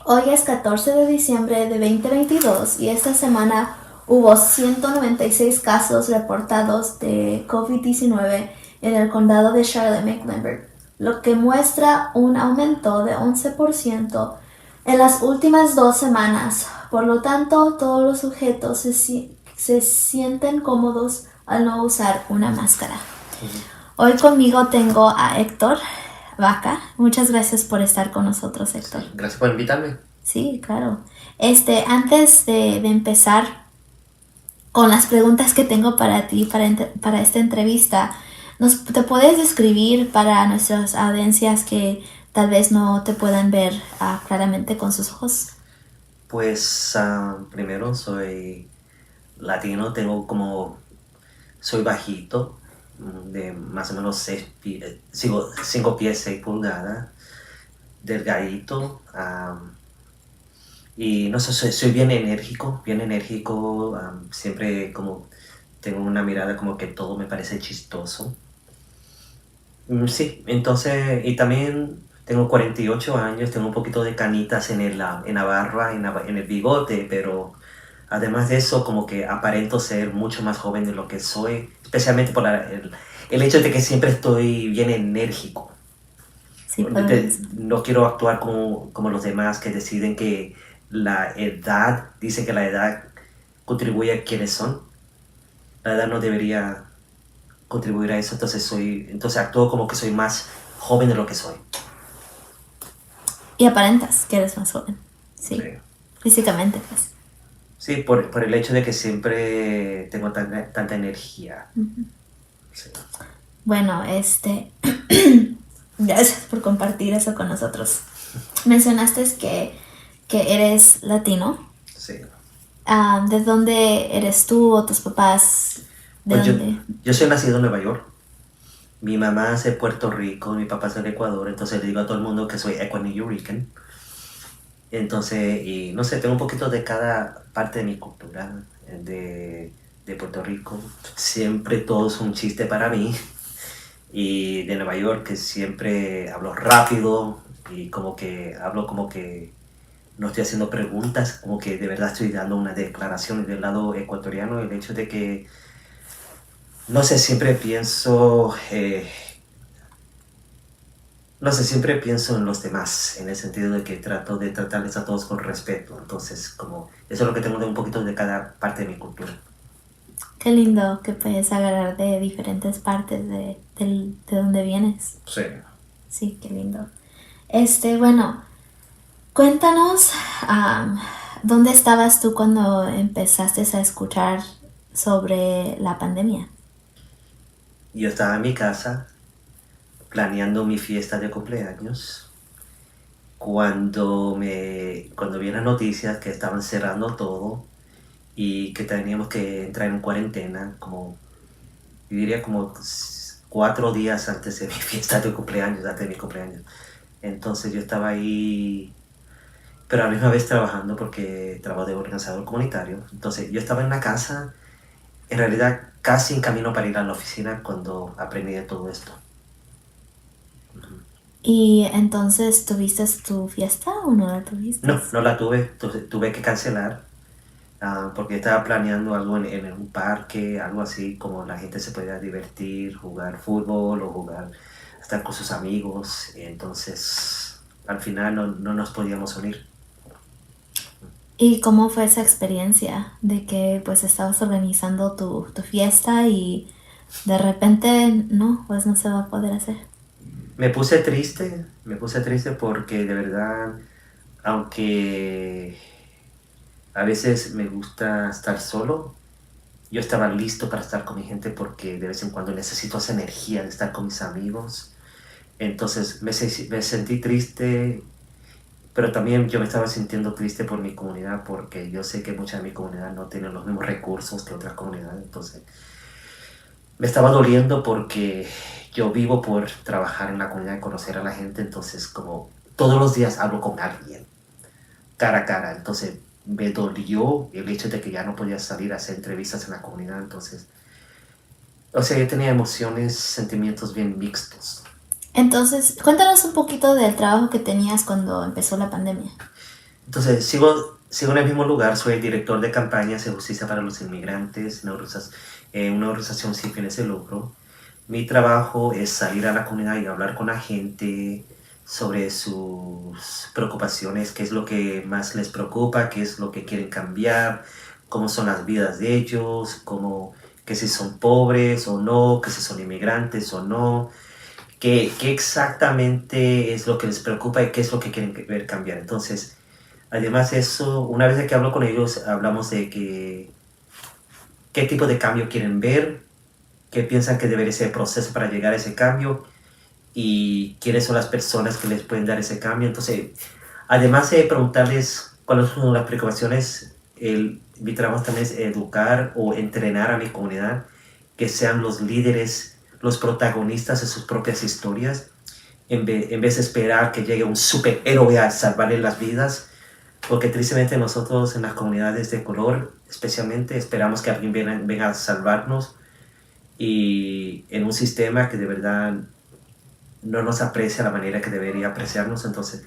Hoy es 14 de diciembre de 2022 y esta semana hubo 196 casos reportados de COVID-19 en el condado de Charlotte-Mecklenburg, lo que muestra un aumento de 11% en las últimas 2 semanas. Por lo tanto, todos los sujetos se sienten cómodos al no usar una máscara. Hoy conmigo tengo a Héctor Vaca. Muchas gracias por estar con nosotros, Héctor. Sí, gracias por invitarme. Sí, claro. Antes de empezar con las preguntas que tengo para ti, para esta entrevista, ¿te puedes describir para nuestras audiencias que tal vez no te puedan ver claramente con sus ojos? Pues primero soy latino, soy bajito, de más o menos 5 pies 6 pulgadas, delgadito, y no sé, soy bien enérgico, siempre como tengo una mirada como que todo me parece chistoso. Sí, entonces, y también tengo 48 años, tengo un poquito de canitas en la barba, en el bigote, pero además de eso, como que aparento ser mucho más joven de lo que soy, especialmente por el hecho de que siempre estoy bien enérgico. Sí, podemos. No quiero actuar como los demás que deciden que dicen que la edad contribuye a quienes son. La edad no debería contribuir a eso, entonces actúo como que soy más joven de lo que soy. Y aparentas que eres más joven. Sí. Sí. Físicamente, pues. Sí, por el hecho de que siempre tengo tanta energía. Sí. Bueno, gracias por compartir eso con nosotros. Mencionaste que eres latino. Sí. ¿De dónde eres tú o tus papás? ¿De Pues dónde? yo soy nacido en Nueva York. Mi mamá es de Puerto Rico, mi papá es del Ecuador, entonces le digo a todo el mundo que soy Ecuaniyurican. Entonces, y no sé, tengo un poquito de cada parte de mi cultura, de Puerto Rico. Siempre todo es un chiste para mí. Y de Nueva York, que siempre hablo rápido y hablo como que no estoy haciendo preguntas, como que de verdad estoy dando una declaración del lado ecuatoriano. El hecho de que, no sé, siempre pienso en los demás, en el sentido de que trato de tratarles a todos con respeto. Entonces, como, eso es lo que tengo de un poquito de cada parte de mi cultura. Qué lindo que puedes agarrar de diferentes partes de donde vienes. Sí. Sí, qué lindo. Bueno, cuéntanos, ¿dónde estabas tú cuando empezaste a escuchar sobre la pandemia? Yo estaba en mi casa planeando mi fiesta de cumpleaños cuando vi las noticias que estaban cerrando todo y que teníamos que entrar en cuarentena, yo diría como 4 días antes de mi fiesta de cumpleaños, antes de mi cumpleaños. Entonces yo estaba ahí, pero a la misma vez trabajando porque trabajo de organizador comunitario. Entonces yo estaba en la casa, en realidad casi en camino para ir a la oficina cuando aprendí de todo esto. ¿Y entonces tuviste tu fiesta o no la tuviste? No la tuve, tuve que cancelar porque estaba planeando algo en un parque, algo así como la gente se podía divertir, jugar fútbol o estar con sus amigos. Entonces al final no nos podíamos unir. ¿Y cómo fue esa experiencia de que pues estabas organizando tu fiesta y de repente no, pues no se va a poder hacer? Me puse triste porque de verdad, aunque a veces me gusta estar solo, yo estaba listo para estar con mi gente porque de vez en cuando necesito esa energía de estar con mis amigos. Entonces me sentí triste, pero también yo me estaba sintiendo triste por mi comunidad porque yo sé que mucha de mi comunidad no tiene los mismos recursos que otras comunidades. Entonces me estaba doliendo porque yo vivo por trabajar en la comunidad y conocer a la gente. Entonces como todos los días hablo con alguien, cara a cara. Entonces me dolió el hecho de que ya no podía salir a hacer entrevistas en la comunidad. Entonces, o sea, yo tenía emociones, sentimientos bien mixtos. Entonces, cuéntanos un poquito del trabajo que tenías cuando empezó la pandemia. Entonces, sigo en el mismo lugar, soy el director de campañas de justicia para los inmigrantes, una organización sin fines de lucro. Mi trabajo es salir a la comunidad y hablar con la gente sobre sus preocupaciones, qué es lo que más les preocupa, qué es lo que quieren cambiar, cómo son las vidas de ellos, que si son pobres o no, que si son inmigrantes o no, qué exactamente es lo que les preocupa y qué es lo que quieren ver cambiar. Entonces, además de eso, una vez que hablo con ellos, hablamos de qué tipo de cambio quieren ver, qué piensan que debería ser el proceso para llegar a ese cambio y quiénes son las personas que les pueden dar ese cambio. Entonces, además de preguntarles cuáles son las preocupaciones, mi trabajo también es educar o entrenar a mi comunidad, que sean los líderes, los protagonistas de sus propias historias, en vez de esperar que llegue un superhéroe a salvarles las vidas, porque tristemente nosotros en las comunidades de color, especialmente, esperamos que alguien venga a salvarnos y en un sistema que de verdad no nos aprecia la manera que debería apreciarnos. Entonces,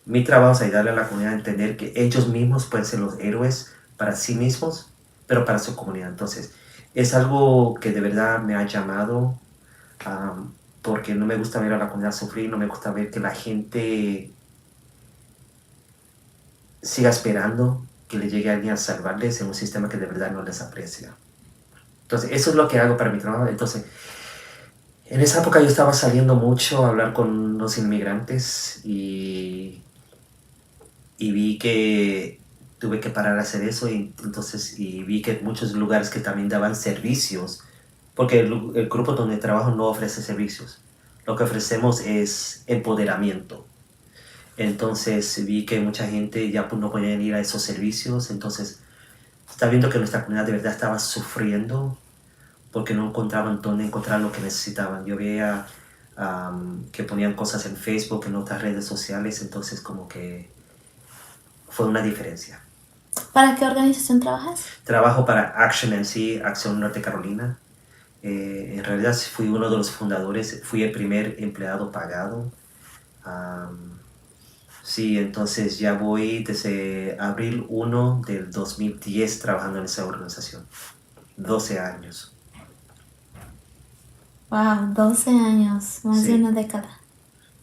mi trabajo es ayudarle a la comunidad a entender que ellos mismos pueden ser los héroes para sí mismos, pero para su comunidad. Entonces, es algo que de verdad me ha llamado, porque no me gusta ver a la comunidad sufrir, no me gusta ver que la gente siga esperando que le llegue alguien a salvarles en un sistema que de verdad no les aprecia. Entonces, eso es lo que hago para mi trabajo. Entonces, en esa época yo estaba saliendo mucho a hablar con los inmigrantes y vi que tuve que parar a hacer eso y vi que muchos lugares que también daban servicios, porque el grupo donde trabajo no ofrece servicios. Lo que ofrecemos es empoderamiento. Entonces vi que mucha gente ya no podía ir a esos servicios. Entonces está viendo que nuestra comunidad de verdad estaba sufriendo porque no encontraban dónde encontrar lo que necesitaban. Yo veía que ponían cosas en Facebook, en otras redes sociales, entonces como que fue una diferencia. ¿Para qué organización trabajas? Trabajo para Action NC, Acción Norte Carolina. En realidad fui uno de los fundadores, fui el primer empleado pagado. Sí, entonces ya voy desde abril 1 del 2010 trabajando en esa organización. 12 años. Wow, 12 años, más de Sí. una década.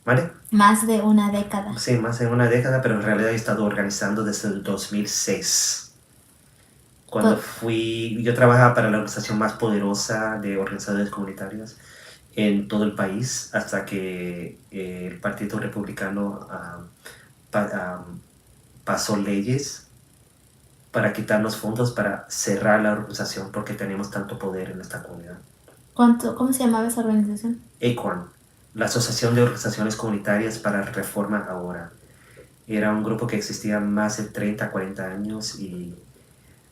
¿Vale? Más de una década. Sí, más de una década, pero en realidad he estado organizando desde el 2006. Cuando yo trabajaba para la organización más poderosa de organizaciones comunitarias en todo el país, hasta que el Partido Republicano pasó leyes para quitarnos fondos para cerrar la organización porque tenemos tanto poder en esta comunidad. ¿Cómo se llamaba esa organización? ACORN, la Asociación de Organizaciones Comunitarias para Reforma Ahora. Era un grupo que existía más de 30, 40 años y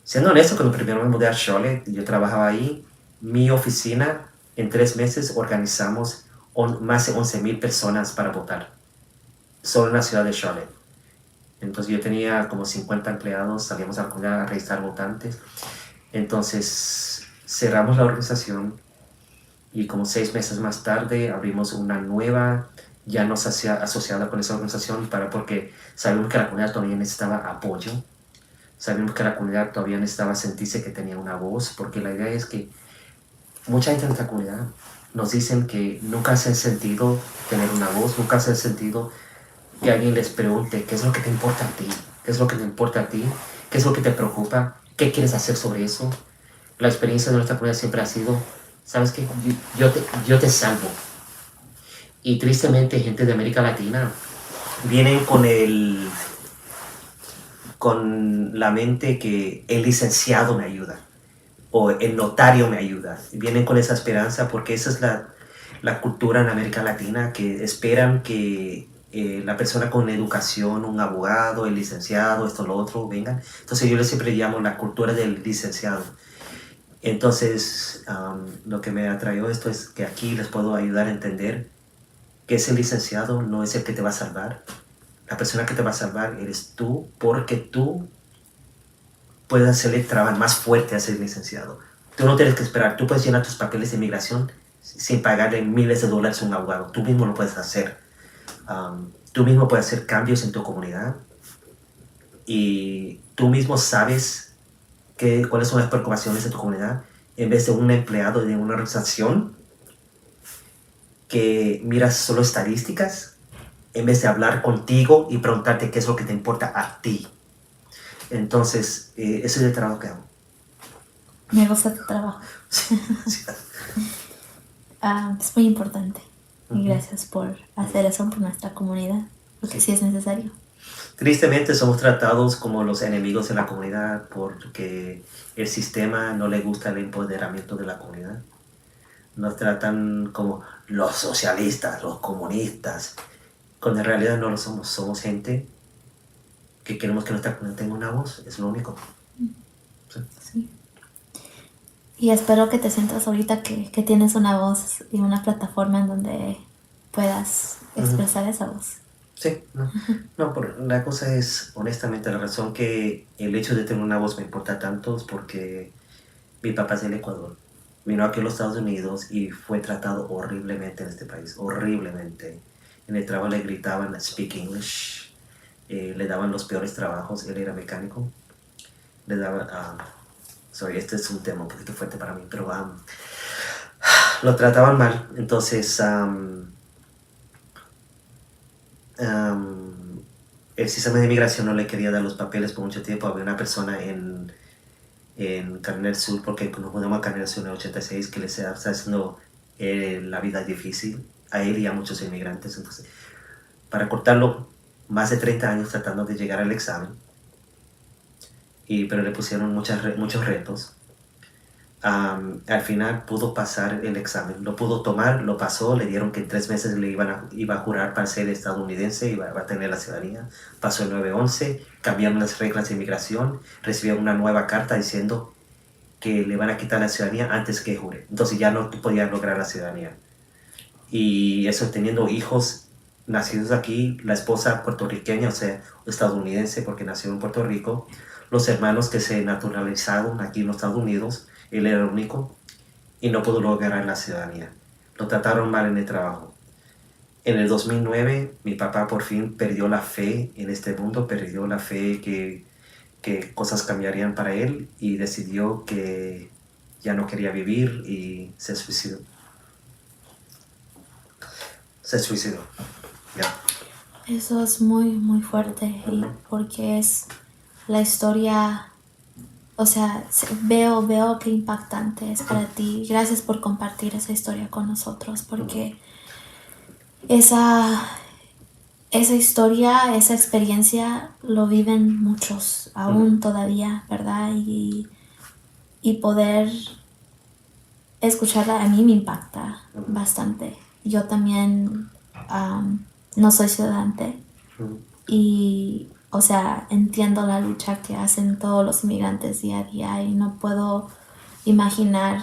siendo honesto, cuando primero me mudé a Charlotte, yo trabajaba ahí, mi oficina, en 3 meses organizamos más de 11,000 personas para votar, solo en la ciudad de Charlotte. Entonces yo tenía como 50 empleados, salíamos a la comunidad a registrar votantes. Entonces cerramos la organización y como 6 meses más tarde abrimos una nueva, ya no asociada con esa organización, porque sabíamos que la comunidad todavía necesitaba apoyo. Sabemos que la comunidad todavía necesitaba sentirse que tenía una voz, porque la idea es que mucha gente en nuestra comunidad nos dicen que nunca se han sentido tener una voz, nunca se han sentido que alguien les pregunte qué es lo que te importa a ti, qué es lo que te importa a ti, qué es lo que te preocupa, qué quieres hacer sobre eso. La experiencia de nuestra comunidad siempre ha sido, ¿sabes qué? Yo te salvo. Y tristemente gente de América Latina vienen con la mente que el licenciado me ayuda o el notario me ayuda. Vienen con esa esperanza porque esa es la cultura en América Latina, que esperan que la persona con educación, un abogado, el licenciado, esto, lo otro, vengan. Entonces yo siempre llamo la cultura del licenciado. Entonces lo que me atrajo esto es que aquí les puedo ayudar a entender que ese licenciado no es el que te va a salvar. La persona que te va a salvar eres tú, porque tú puedes hacerle trabajo más fuerte a ese licenciado. Tú no tienes que esperar, tú puedes llenar tus papeles de inmigración sin pagarle miles de dólares a un abogado. Tú mismo lo puedes hacer. Tú mismo puedes hacer cambios en tu comunidad y tú mismo sabes cuáles son las preocupaciones de tu comunidad, en vez de un empleado de una organización que mira solo estadísticas, en vez de hablar contigo y preguntarte qué es lo que te importa a ti. Entonces, ese es el trabajo que hago. Me gusta tu trabajo. Sí. Es muy importante. Y gracias por hacer eso por nuestra comunidad, porque sí es necesario. Tristemente somos tratados como los enemigos de la comunidad porque el sistema no le gusta el empoderamiento de la comunidad. Nos tratan como los socialistas, los comunistas, cuando en realidad no lo somos. Somos gente que queremos que nuestra comunidad tenga una voz, es lo único. Sí. Y espero que te sientas ahorita que tienes una voz y una plataforma en donde puedas expresar esa voz. Sí, no, la cosa es, honestamente, la razón que el hecho de tener una voz me importa tanto es porque mi papá es del Ecuador. Vino aquí a los Estados Unidos y fue tratado horriblemente en este país, horriblemente. En el trabajo le gritaban "Speak English", le daban los peores trabajos, él era mecánico. Le daban, este es un tema un poquito fuerte para mí, pero lo trataban mal. Entonces, el sistema de inmigración no le quería dar los papeles por mucho tiempo. Había una persona en Carnet Sur, porque nos mudamos a Carnet Sur en el 86, que le está haciendo la vida difícil a él y a muchos inmigrantes. Entonces, para cortarlo, más de 30 años tratando de llegar al examen, pero le pusieron muchos retos. Al final pudo pasar el examen, lo pudo tomar, lo pasó, le dieron que en 3 meses iba a jurar para ser estadounidense, iba a tener la ciudadanía. Pasó el 9/11, cambiaron las reglas de inmigración, recibió una nueva carta diciendo que le van a quitar la ciudadanía antes que jure. Entonces ya no podía lograr la ciudadanía. Y eso teniendo hijos nacidos aquí, la esposa puertorriqueña, o sea, estadounidense porque nació en Puerto Rico, los hermanos que se naturalizaron aquí en los Estados Unidos, él era el único y no pudo lograr la ciudadanía. Lo trataron mal en el trabajo. En el 2009, mi papá por fin perdió la fe en este mundo, perdió la fe que cosas cambiarían para él y decidió que ya no quería vivir y se suicidó. Yeah. Eso es muy, muy fuerte porque es la historia. O sea, veo qué impactante es para ti. Gracias por compartir esa historia con nosotros, porque esa historia, esa experiencia lo viven muchos aún todavía, ¿verdad? Y poder escucharla a mí me impacta bastante. Yo también no soy ciudadante y, o sea, entiendo la lucha que hacen todos los inmigrantes día a día y no puedo imaginar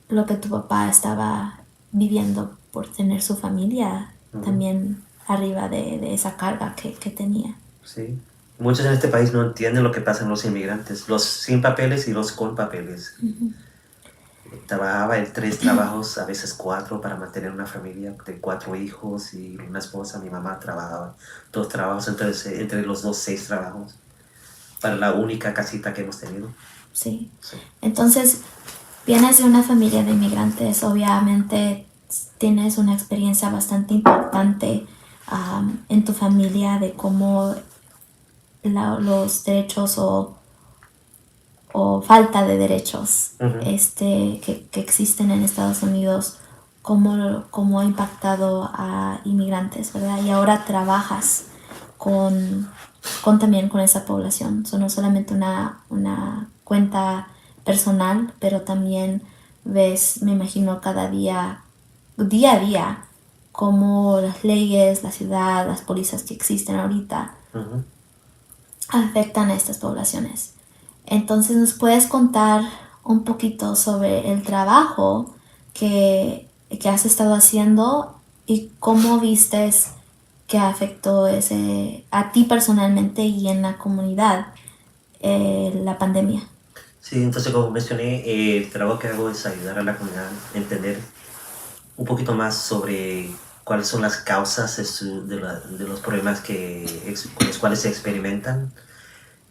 lo que tu papá estaba viviendo por tener su familia también arriba de esa carga que tenía. Sí. Muchos en este país no entienden lo que pasa en los inmigrantes, los sin papeles y los con papeles. Trabajaba en 3 trabajos, a veces 4, para mantener una familia de 4 hijos y una esposa. Mi mamá trabajaba 2 trabajos, entre los 2, 6 trabajos, para la única casita que hemos tenido. Sí. Entonces, vienes de una familia de inmigrantes, obviamente tienes una experiencia bastante impactante en tu familia de cómo los derechos o falta de derechos que existen en Estados Unidos, cómo ha impactado a inmigrantes, ¿verdad? Y ahora trabajas también con esa población. No solamente una cuenta personal, pero también ves, me imagino, día a día, cómo las leyes, la ciudad, las pólizas que existen ahorita afectan a estas poblaciones. Entonces, ¿nos puedes contar un poquito sobre el trabajo que has estado haciendo y cómo vistes que afectó a ti personalmente y en la comunidad la pandemia? Sí, entonces como mencioné, el trabajo que hago es ayudar a la comunidad a entender un poquito más sobre cuáles son las causas de los problemas con los cuales se experimentan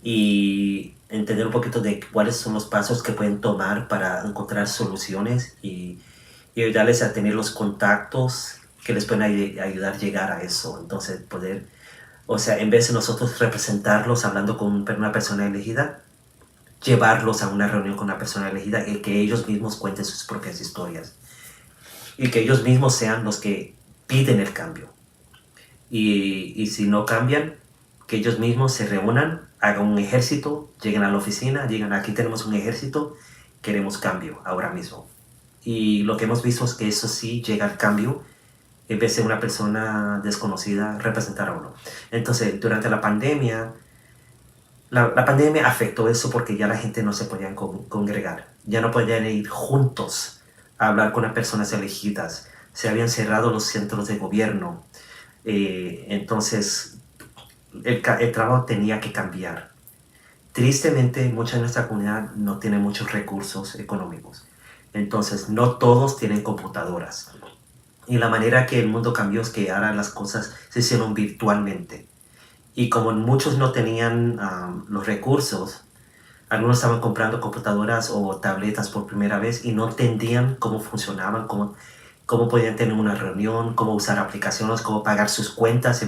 y entender un poquito de cuáles son los pasos que pueden tomar para encontrar soluciones y ayudarles a tener los contactos que les pueden ayudar a llegar a eso. Entonces poder, o sea, en vez de nosotros representarlos hablando con una persona elegida, llevarlos a una reunión con una persona elegida y que ellos mismos cuenten sus propias historias y que ellos mismos sean los que piden el cambio. Y si no cambian, que ellos mismos se reúnan, hagan un ejército, lleguen a la oficina, digan, aquí tenemos un ejército, queremos cambio ahora mismo. Y lo que hemos visto es que eso sí llega al cambio en vez de una persona desconocida representar a uno. Entonces, durante la pandemia, la pandemia afectó eso porque ya la gente no se podía congregar, ya no podían ir juntos a hablar con las personas elegidas, se habían cerrado los centros de gobierno, entonces el trabajo tenía que cambiar. Tristemente, mucha de nuestra comunidad no tiene muchos recursos económicos, entonces no todos tienen computadoras. Y la manera que el mundo cambió es que ahora las cosas se hicieron virtualmente. Y como muchos no tenían los recursos, algunos estaban comprando computadoras o tabletas por primera vez y no entendían cómo funcionaban, cómo podían tener una reunión, cómo usar aplicaciones, cómo pagar sus cuentas,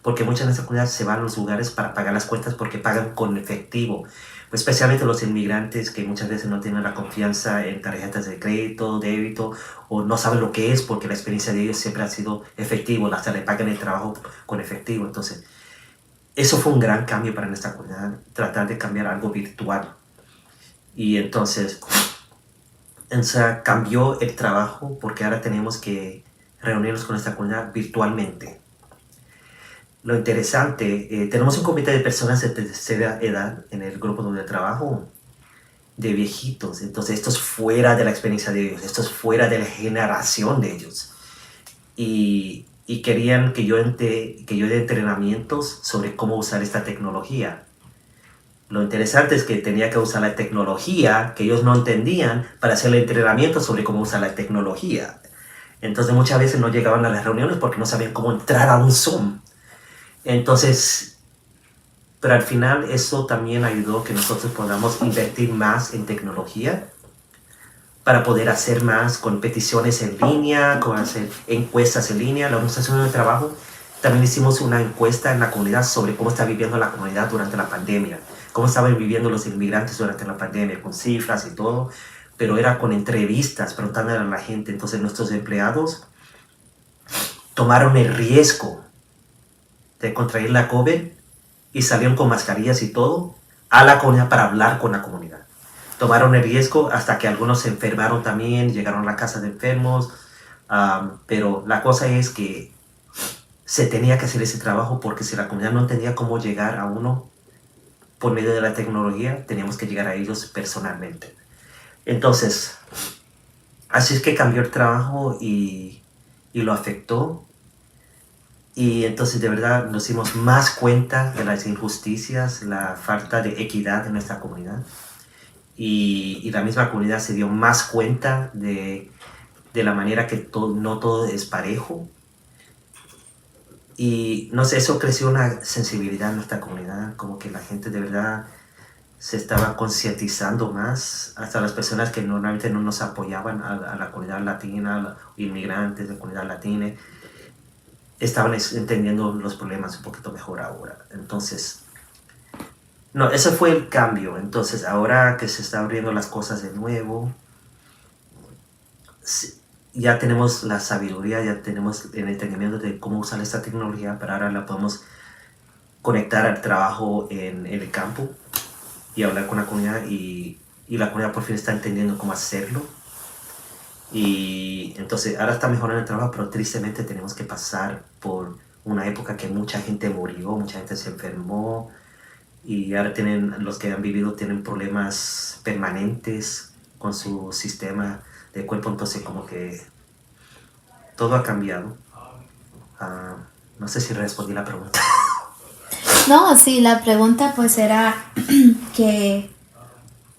porque muchas de nuestras comunidades se van a los lugares para pagar las cuentas porque pagan con efectivo. Pues especialmente los inmigrantes que muchas veces no tienen la confianza en tarjetas de crédito, débito, o no saben lo que es porque la experiencia de ellos siempre ha sido efectivo, hasta le pagan el trabajo con efectivo. Entonces, eso fue un gran cambio para nuestra comunidad, tratar de cambiar algo virtual. Y entonces, cambió el trabajo porque ahora tenemos que reunirnos con nuestra comunidad virtualmente. Lo interesante, tenemos un comité de personas de tercera edad en el grupo donde trabajo, de viejitos. Entonces, esto es fuera de la experiencia de ellos, esto es fuera de la generación de ellos. Y querían que yo dé entrenamientos sobre cómo usar esta tecnología. Lo interesante es que tenía que usar la tecnología que ellos no entendían para hacer el entrenamiento sobre cómo usar la tecnología. Entonces muchas veces no llegaban a las reuniones porque no sabían cómo entrar a un Zoom. Entonces, pero al final eso también ayudó que nosotros podamos invertir más en tecnología para poder hacer más competiciones en línea, con hacer encuestas en línea. La organización de trabajo también hicimos una encuesta en la comunidad sobre cómo está viviendo la comunidad durante la pandemia, cómo estaban viviendo los inmigrantes durante la pandemia, con cifras y todo, pero era con entrevistas, preguntándole a la gente. Entonces nuestros empleados tomaron el riesgo de contraer la COVID y salieron con mascarillas y todo a la comunidad para hablar con la comunidad. Tomaron el riesgo hasta que algunos se enfermaron también, llegaron a la casa de enfermos, pero la cosa es que se tenía que hacer ese trabajo porque si la comunidad no entendía cómo llegar a uno por medio de la tecnología, teníamos que llegar a ellos personalmente. Entonces, así es que cambió el trabajo y lo afectó. Y entonces de verdad nos dimos más cuenta de las injusticias, la falta de equidad en nuestra comunidad. Y la misma comunidad se dio más cuenta de la manera que no todo es parejo. Y no sé, eso creció una sensibilidad en nuestra comunidad, como que la gente de verdad se estaba concientizando más, hasta las personas que normalmente no nos apoyaban a la comunidad latina, a los inmigrantes de la comunidad latina, estaban entendiendo los problemas un poquito mejor ahora. Entonces, no, ese fue el cambio. Entonces, ahora que se están abriendo las cosas de nuevo, ya tenemos la sabiduría, ya tenemos el entendimiento de cómo usar esta tecnología, pero ahora la podemos conectar al trabajo en el campo y hablar con la comunidad y la comunidad por fin está entendiendo cómo hacerlo. Y entonces ahora está mejorando el trabajo, pero tristemente tenemos que pasar por una época que mucha gente murió, mucha gente se enfermó y ahora los que han vivido tienen problemas permanentes con su sistema de cuerpo. Entonces como que todo ha cambiado. No sé si respondí la pregunta. No, sí, la pregunta pues era que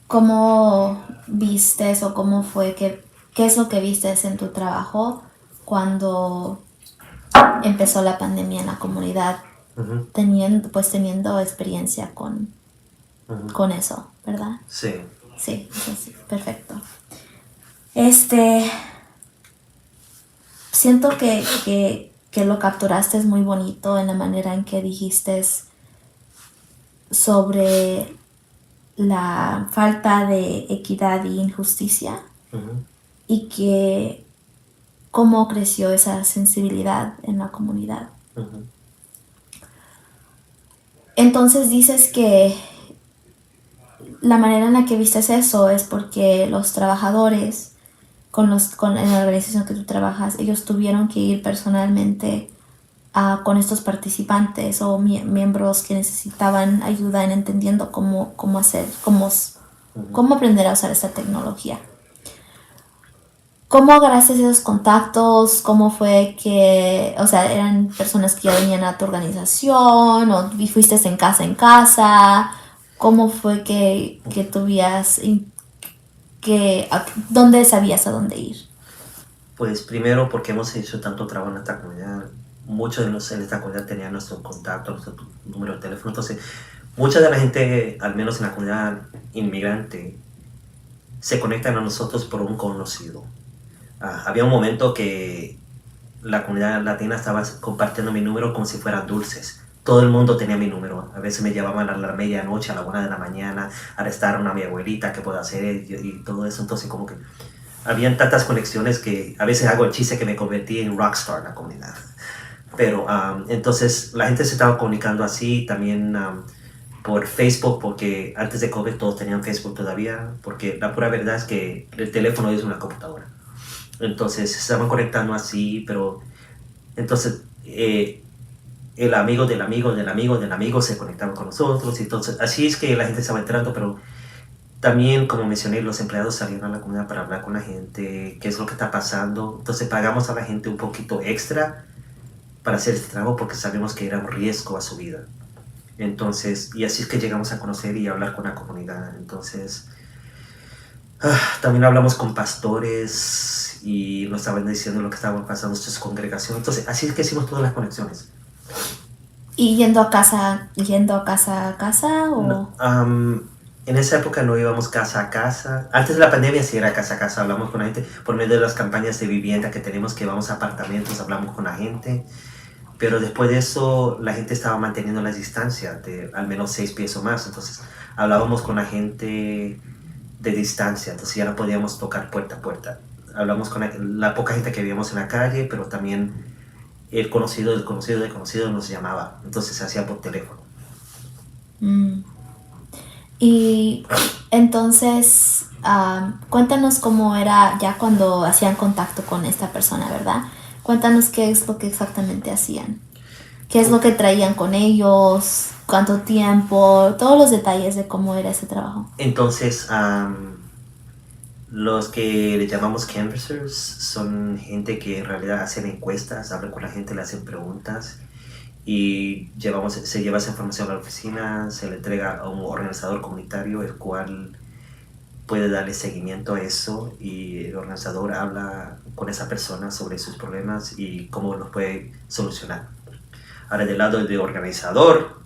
cómo vistes o cómo fue, qué es lo que vistes en tu trabajo cuando empezó la pandemia en la comunidad, teniendo experiencia con eso, ¿verdad? Sí. Sí, perfecto. Siento que lo capturaste es muy bonito en la manera en que dijiste sobre la falta de equidad e injusticia y que cómo creció esa sensibilidad en la comunidad. Entonces dices que la manera en la que vistes eso es porque los trabajadores en la organización que tú trabajas, ellos tuvieron que ir personalmente con estos participantes o miembros que necesitaban ayuda en entendiendo cómo aprender a usar esta tecnología. ¿Cómo agarraste esos contactos? ¿Cómo fue que, o sea, eran personas que ya venían a tu organización o fuiste en casa? ¿Cómo fue que tuvías, dónde sabías a dónde ir? Pues primero porque hemos hecho tanto trabajo en esta comunidad, muchos de nosotros en esta comunidad tenían nuestro contacto, nuestro número de teléfono, entonces mucha de la gente, al menos en la comunidad inmigrante, se conectan a nosotros por un conocido. Había un momento que la comunidad latina estaba compartiendo mi número como si fueran dulces. Todo el mundo tenía mi número. A veces me llamaban a la medianoche, a la 1 de la mañana, a arrestar a mi abuelita, ¿qué puedo hacer? Y todo eso. Entonces, como que habían tantas conexiones que a veces hago el chiste que me convertí en rockstar en la comunidad. Pero entonces la gente se estaba comunicando así, también por Facebook, porque antes de COVID todos tenían Facebook todavía, porque la pura verdad es que el teléfono es una computadora. Entonces se estaban conectando así, pero entonces el amigo del amigo del amigo del amigo se conectaba con nosotros, y entonces así es que la gente estaba entrando, pero también, como mencioné, los empleados salieron a la comunidad para hablar con la gente, qué es lo que está pasando. Entonces pagamos a la gente un poquito extra para hacer este trabajo porque sabemos que era un riesgo a su vida. Entonces, y así es que llegamos a conocer y hablar con la comunidad. Entonces, también hablamos con pastores y nos estaban diciendo lo que estaban pasando en sus congregaciones. Entonces, así es que hicimos todas las conexiones. ¿Y yendo a casa a casa o...? No, en esa época no íbamos casa a casa. Antes de la pandemia sí era casa a casa. Hablamos con la gente por medio de las campañas de vivienda que tenemos, que vamos a apartamentos, hablamos con la gente. Pero después de eso, la gente estaba manteniendo las distancias de al menos 6 pies o más. Entonces, hablábamos con la gente de distancia. Entonces, ya no podíamos tocar puerta a puerta. Hablamos con la poca gente que veíamos en la calle, pero también el conocido del conocido del conocido nos llamaba. Entonces, se hacía por teléfono. Y entonces, cuéntanos cómo era ya cuando hacían contacto con esta persona, ¿verdad? Cuéntanos qué es lo que exactamente hacían. ¿Qué es lo que traían con ellos? ¿Cuánto tiempo? Todos los detalles de cómo era ese trabajo. Entonces, los que le llamamos canvassers son gente que en realidad hacen encuestas, hablan con la gente, le hacen preguntas y se lleva esa información a la oficina, se le entrega a un organizador comunitario, el cual puede darle seguimiento a eso, y el organizador habla con esa persona sobre sus problemas y cómo los puede solucionar. Ahora, del lado del organizador,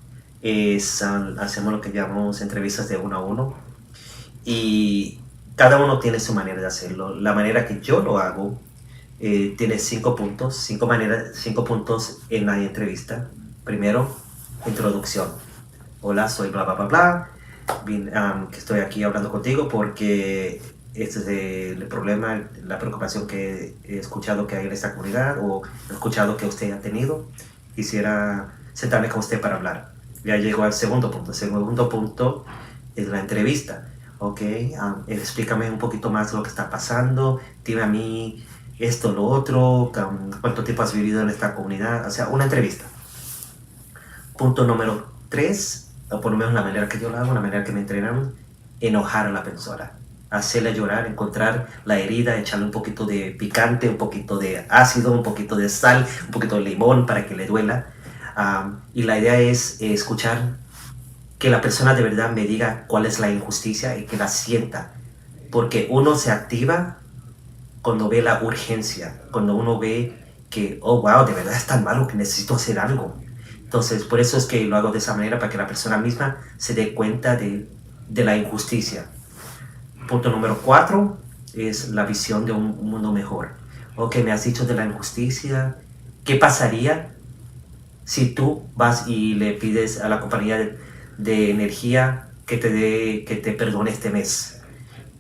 hacemos lo que llamamos entrevistas de 1 a 1, y cada uno tiene su manera de hacerlo. La manera que yo lo hago tiene 5 puntos, 5 puntos en la entrevista. Primero, introducción. Hola, soy bla bla bla bla. Que estoy aquí hablando contigo porque este es el problema, la preocupación que he escuchado que hay en esta comunidad, o he escuchado que usted ha tenido. Quisiera sentarme con usted para hablar. Ya llego al segundo punto. El segundo punto es la entrevista. Ok, explícame un poquito más lo que está pasando, dime a mí esto, lo otro, cuánto tiempo has vivido en esta comunidad, o sea, una entrevista. Punto número 3, o por lo menos la manera que yo lo hago, la manera que me entrenaron, enojar a la persona, hacerla llorar, encontrar la herida, echarle un poquito de picante, un poquito de ácido, un poquito de sal, un poquito de limón para que le duela. Y la idea es escuchar que la persona de verdad me diga cuál es la injusticia y que la sienta, porque uno se activa cuando ve la urgencia, cuando uno ve que, oh, wow, de verdad es tan malo que necesito hacer algo. Entonces, por eso es que lo hago de esa manera, para que la persona misma se dé cuenta de la injusticia. Punto número 4 es la visión de un mundo mejor. Ok, me has dicho de la injusticia. ¿Qué pasaría si tú vas y le pides a la compañía de energía que te perdone este mes?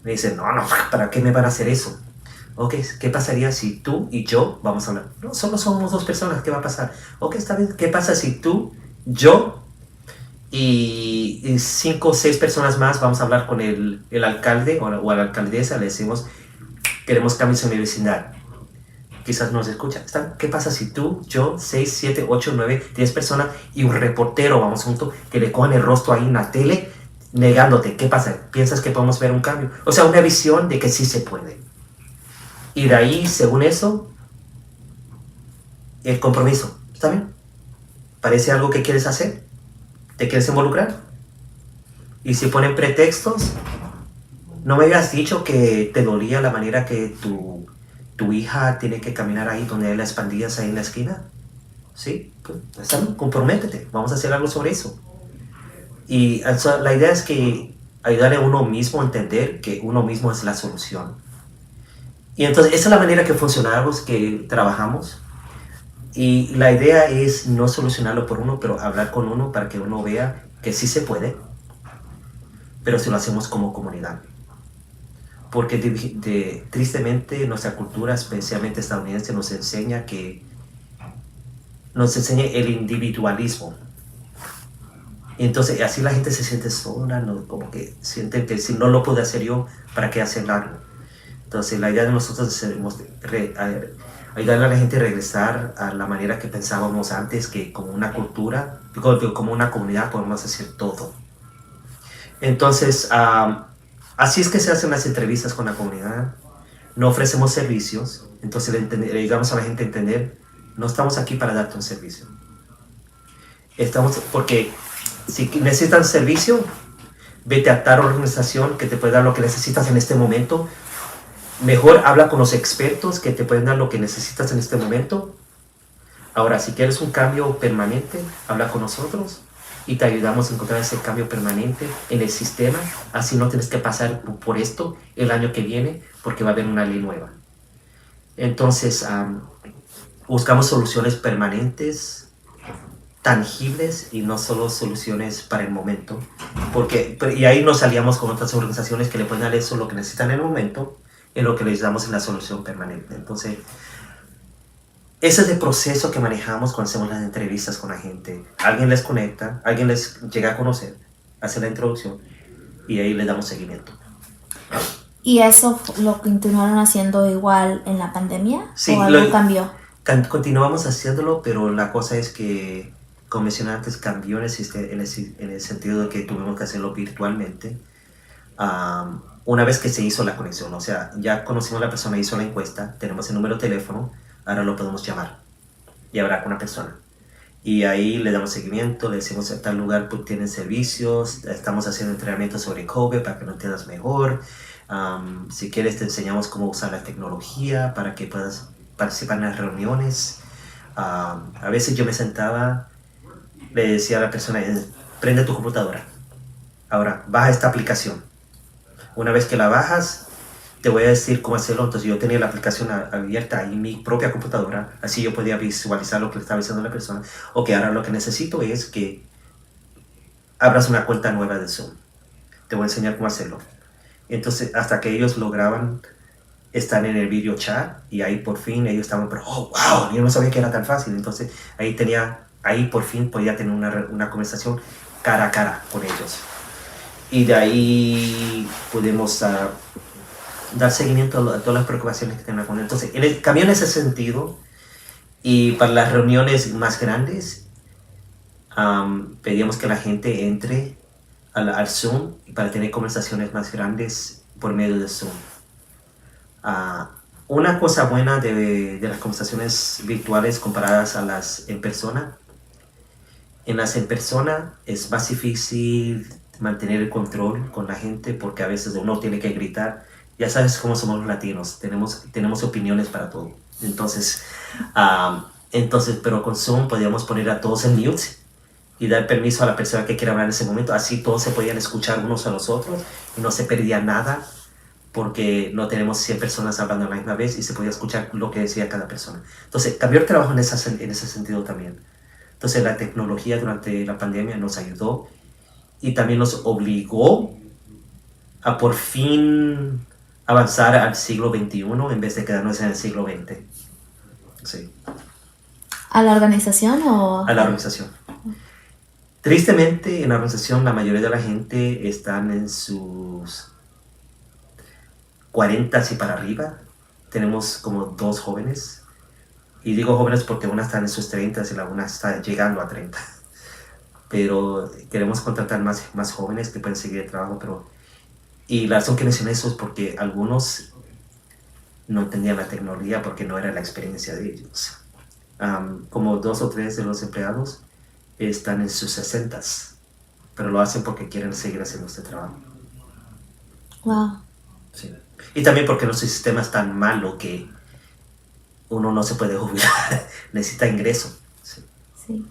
Me dicen, no, ¿para qué me van a hacer eso? Ok, ¿qué pasaría si tú y yo vamos a hablar? No, solo somos 2 personas, ¿qué va a pasar? Ok, está bien, ¿qué pasa si tú, yo y 5 o 6 personas más vamos a hablar con el alcalde o a la alcaldesa? Le decimos, queremos cambios en mi vecindad. Quizás nos escucha. ¿Qué pasa si tú, yo, 6, 7, 8, 9, 10 personas y un reportero vamos juntos que le cojan el rostro ahí en la tele negándote? ¿Qué pasa? ¿Piensas que podemos ver un cambio? O sea, una visión de que sí se puede. Y de ahí, según eso, el compromiso. ¿Está bien? ¿Parece algo que quieres hacer? ¿Te quieres involucrar? Y si ponen pretextos, no me habías dicho que te dolía la manera que tu hija tiene que caminar ahí donde hay las pandillas ahí en la esquina. Sí, pues, está bien, comprométete, vamos a hacer algo sobre eso. Y la idea es que ayudarle a uno mismo a entender que uno mismo es la solución. Y entonces esa es la manera que funcionamos, que trabajamos. Y la idea es no solucionarlo por uno, pero hablar con uno para que uno vea que sí se puede, pero si lo hacemos como comunidad. Porque tristemente nuestra cultura, especialmente estadounidense, nos enseña el individualismo. Y entonces así la gente se siente sola, ¿no? Como que sienten que si no lo puedo hacer yo, ¿para qué hacerlo? Entonces la idea de nosotros es ayudar a la gente a regresar a la manera que pensábamos antes, que como una cultura, como una comunidad podemos hacer todo. Entonces, así es que se hacen las entrevistas con la comunidad. No ofrecemos servicios, entonces le ayudamos a la gente a entender, no estamos aquí para darte un servicio. Porque si necesitan servicio, vete a tal organización que te puede dar lo que necesitas en este momento. Mejor habla con los expertos que te pueden dar lo que necesitas en este momento. Ahora, si quieres un cambio permanente, habla con nosotros y te ayudamos a encontrar ese cambio permanente en el sistema. Así no tienes que pasar por esto el año que viene, porque va a haber una ley nueva. Entonces, buscamos soluciones permanentes, tangibles, y no solo soluciones para el momento. Y ahí nos aliamos con otras organizaciones que le pueden dar eso, lo que necesitan en el momento, en lo que les damos en la solución permanente. Entonces, ese es el proceso que manejamos cuando hacemos las entrevistas con la gente. Alguien les conecta, alguien les llega a conocer, hace la introducción y ahí les damos seguimiento. ¿Y eso lo continuaron haciendo igual en la pandemia? Sí, ¿O algo cambió? Continuamos haciéndolo, pero la cosa es que, como mencioné antes, cambió en el sentido de que tuvimos que hacerlo virtualmente. Una vez que se hizo la conexión, o sea, ya conocimos a la persona, hizo la encuesta, tenemos el número de teléfono, ahora lo podemos llamar y hablar con la persona. Y ahí le damos seguimiento, le decimos en tal lugar pues, tienen servicios, estamos haciendo entrenamiento sobre COVID para que lo entiendas mejor. Si quieres te enseñamos cómo usar la tecnología para que puedas participar en las reuniones. A veces yo me sentaba, le decía a la persona, prende tu computadora, ahora baja esta aplicación. Una vez que la bajas, te voy a decir cómo hacerlo. Entonces yo tenía la aplicación abierta en mi propia computadora, así yo podía visualizar lo que le estaba diciendo a la persona. Ok, ahora lo que necesito es que abras una cuenta nueva de Zoom. Te voy a enseñar cómo hacerlo. Entonces, hasta que ellos lograban estar en el video chat, y ahí por fin ellos estaban, pero oh, wow, yo no sabía que era tan fácil. Entonces ahí por fin podía tener una conversación cara a cara con ellos. Y de ahí pudimos dar seguimiento a todas las preocupaciones que tenían con él. Entonces, cambió en ese sentido. Y para las reuniones más grandes, pedíamos que la gente entre al Zoom para tener conversaciones más grandes por medio de Zoom. Una cosa buena de las conversaciones virtuales comparadas a las en persona, en las en persona es más difícil mantener el control con la gente, porque a veces uno tiene que gritar. Ya sabes cómo somos los latinos, tenemos opiniones para todo. Entonces, pero con Zoom podíamos poner a todos en mute y dar permiso a la persona que quiera hablar en ese momento. Así todos se podían escuchar unos a los otros y no se perdía nada porque no tenemos 100 personas hablando a la misma vez y se podía escuchar lo que decía cada persona. Entonces, cambió el trabajo en ese sentido también. Entonces, la tecnología durante la pandemia nos ayudó y también nos obligó a por fin avanzar al siglo XXI en vez de quedarnos en el siglo XX. Sí. ¿A la organización o...? A la organización. Tristemente, en la organización la mayoría de la gente están en sus 40 y para arriba. Tenemos como 2 jóvenes. Y digo jóvenes porque una está en sus 30 y la una está llegando a 30. Pero queremos contratar más jóvenes que pueden seguir el trabajo. Y la razón que mencioné eso es porque algunos no entendían la tecnología porque no era la experiencia de ellos. Como 2 o 3 de los empleados están en sus 60s, pero lo hacen porque quieren seguir haciendo este trabajo. Wow. Sí. Y también porque nuestro sistema es tan malo que uno no se puede jubilar, necesita ingreso. Sí. Sí.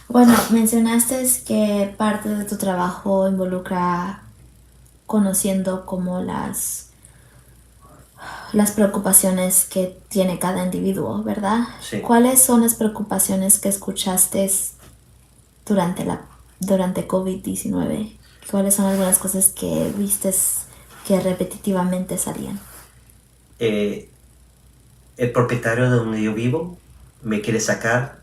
Bueno, mencionaste que parte de tu trabajo involucra conociendo como las preocupaciones que tiene cada individuo, ¿verdad? Sí. ¿Cuáles son las preocupaciones que escuchaste durante COVID-19? ¿Cuáles son algunas cosas que vistes que repetitivamente salían? El propietario de donde yo vivo me quiere sacar.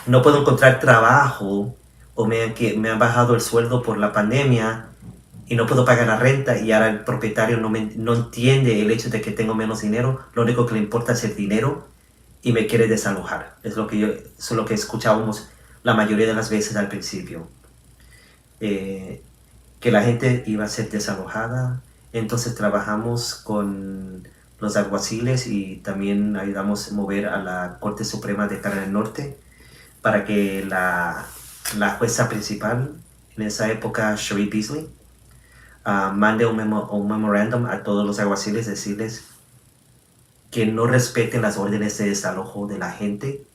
No puedo encontrar trabajo o me han bajado el sueldo por la pandemia y no puedo pagar la renta y ahora el propietario no entiende el hecho de que tengo menos dinero. Lo único que le importa es el dinero y me quiere desalojar. Eso es lo que escuchábamos la mayoría de las veces al principio. Que la gente iba a ser desalojada. Entonces trabajamos con los alguaciles y también ayudamos a mover a la Corte Suprema de Carolina del Norte para que la jueza principal en esa época, Cherie Beasley, mande un memorándum a todos los alguaciles, decirles que no respeten las órdenes de desalojo de la gente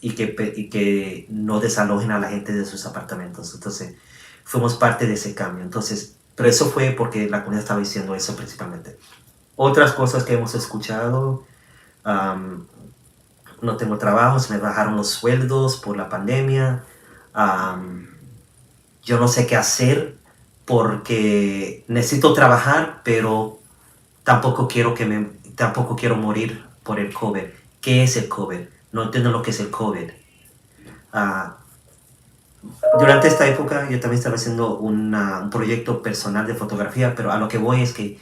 y que no desalojen a la gente de sus apartamentos. Entonces, fuimos parte de ese cambio. Entonces, pero eso fue porque la comunidad estaba diciendo eso principalmente. Otras cosas que hemos escuchado, no tengo trabajo, se me bajaron los sueldos por la pandemia, yo no sé qué hacer porque necesito trabajar, pero tampoco quiero morir por el COVID. ¿Qué es el COVID? No entiendo lo que es el COVID. Durante esta época yo también estaba haciendo un proyecto personal de fotografía, pero a lo que voy es que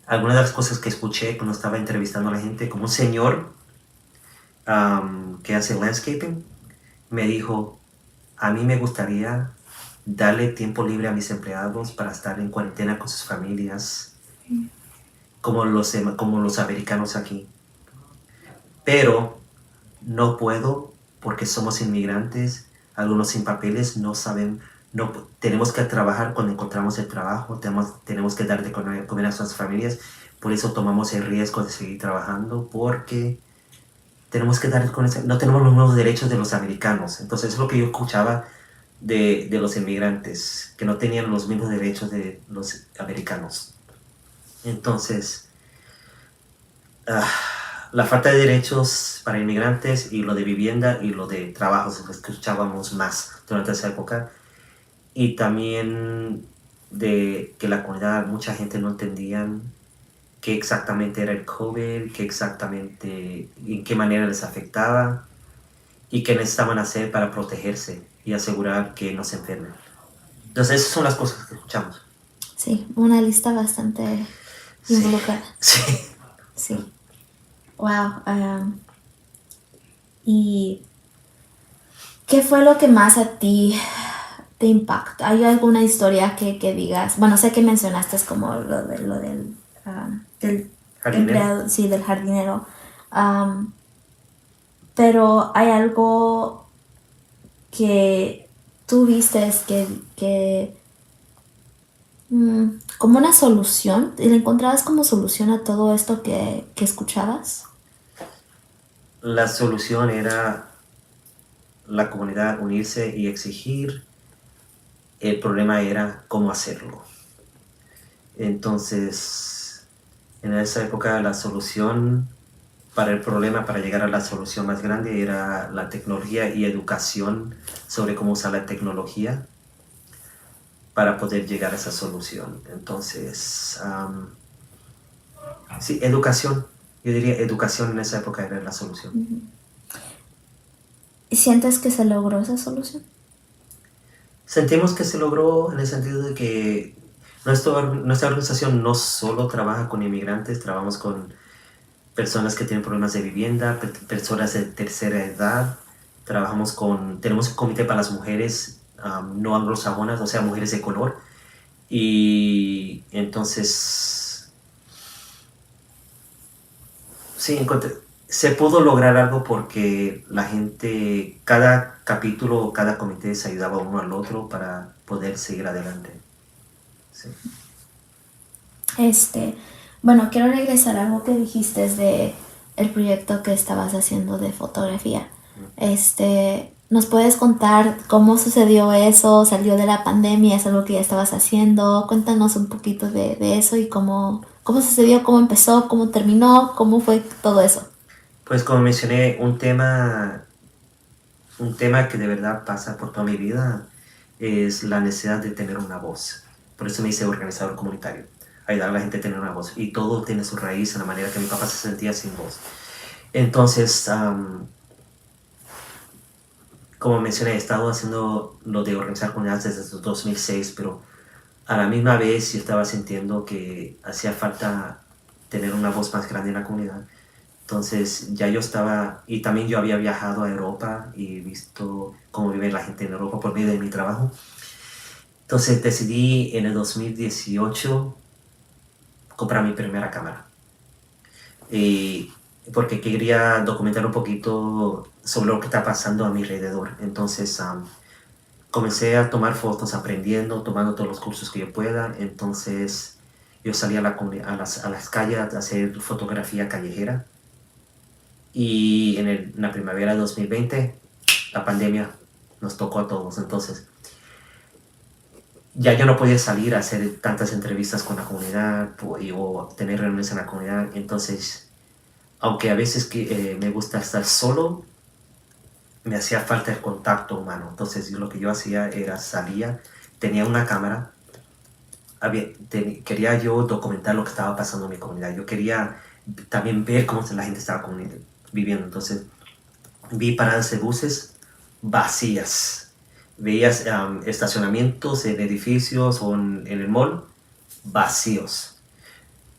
algunas de las cosas que escuché cuando estaba entrevistando a la gente, como un señor que hace landscaping, me dijo, a mí me gustaría darle tiempo libre a mis empleados para estar en cuarentena con sus familias, como los americanos aquí. Pero no puedo porque somos inmigrantes, algunos sin papeles, tenemos que trabajar cuando encontramos el trabajo, tenemos que dar de comer a nuestras familias, por eso tomamos el riesgo de seguir trabajando, porque tenemos que no tenemos los mismos derechos de los americanos. Entonces es lo que yo escuchaba de los inmigrantes, que no tenían los mismos derechos de los americanos. Entonces, la falta de derechos para inmigrantes y lo de vivienda y lo de trabajos lo escuchábamos más durante esa época. Y también de que la comunidad, mucha gente no entendían qué exactamente era el COVID, en qué manera les afectaba y qué necesitaban hacer para protegerse y asegurar que no se enfermen. Entonces esas son las cosas que escuchamos. Sí, una lista bastante involucrada. Sí. Sí. Wow. ¿Y qué fue lo que más a ti te impactó? ¿Hay alguna historia que digas? Bueno, sé que mencionaste como lo del empleado, sí, del jardinero. Pero hay algo que tú viste como una solución, y le encontrabas como solución a todo esto que escuchabas. la solución era la comunidad unirse y exigir. El problema era cómo hacerlo. Entonces, en esa época la solución para el problema, para llegar a la solución más grande, era la tecnología y educación sobre cómo usar la tecnología para poder llegar a esa solución. Entonces, sí, educación. Yo diría educación en esa época era la solución. ¿Y sientes que se logró esa solución? Sentimos que se logró en el sentido de que nuestra organización no solo trabaja con inmigrantes, trabajamos con personas que tienen problemas de vivienda, personas de tercera edad, tenemos un comité para las mujeres no anglosajonas, o sea, mujeres de color, y entonces, sí, se pudo lograr algo porque la gente, cada capítulo, cada comité se ayudaba uno al otro para poder seguir adelante. Sí. Bueno, quiero regresar a algo que dijiste de el proyecto que estabas haciendo de fotografía. ¿Nos puedes contar cómo sucedió eso? ¿Salió de la pandemia? ¿Es algo que ya estabas haciendo? Cuéntanos un poquito de eso y cómo sucedió, cómo empezó, cómo terminó, cómo fue todo eso. Pues como mencioné, un tema que de verdad pasa por toda mi vida es la necesidad de tener una voz. Por eso me hice organizador comunitario, ayudar a la gente a tener una voz. Y todo tiene su raíz en la manera que mi papá se sentía sin voz. Entonces, como mencioné, he estado haciendo lo de organizar comunidades desde 2006, pero a la misma vez yo estaba sintiendo que hacía falta tener una voz más grande en la comunidad. Entonces ya yo estaba, y también yo había viajado a Europa y visto cómo vive la gente en Europa por medio de mi trabajo. Entonces decidí en el 2018 comprar mi primera cámara. Porque quería documentar un poquito sobre lo que está pasando a mi alrededor. Entonces comencé a tomar fotos, aprendiendo, tomando todos los cursos que yo pueda. Entonces yo salí a las calles a hacer fotografía callejera. Y en la primavera de 2020, la pandemia nos tocó a todos. Entonces, ya yo no podía salir a hacer tantas entrevistas con la comunidad o tener reuniones en la comunidad. Entonces, aunque a veces me gusta estar solo, me hacía falta el contacto humano. Entonces, lo que yo hacía era salía, tenía una cámara, quería yo documentar lo que estaba pasando en mi comunidad. Yo quería también ver cómo la gente estaba viviendo. Entonces, vi paradas de buses vacías. Veías estacionamientos en edificios o en el mall vacíos.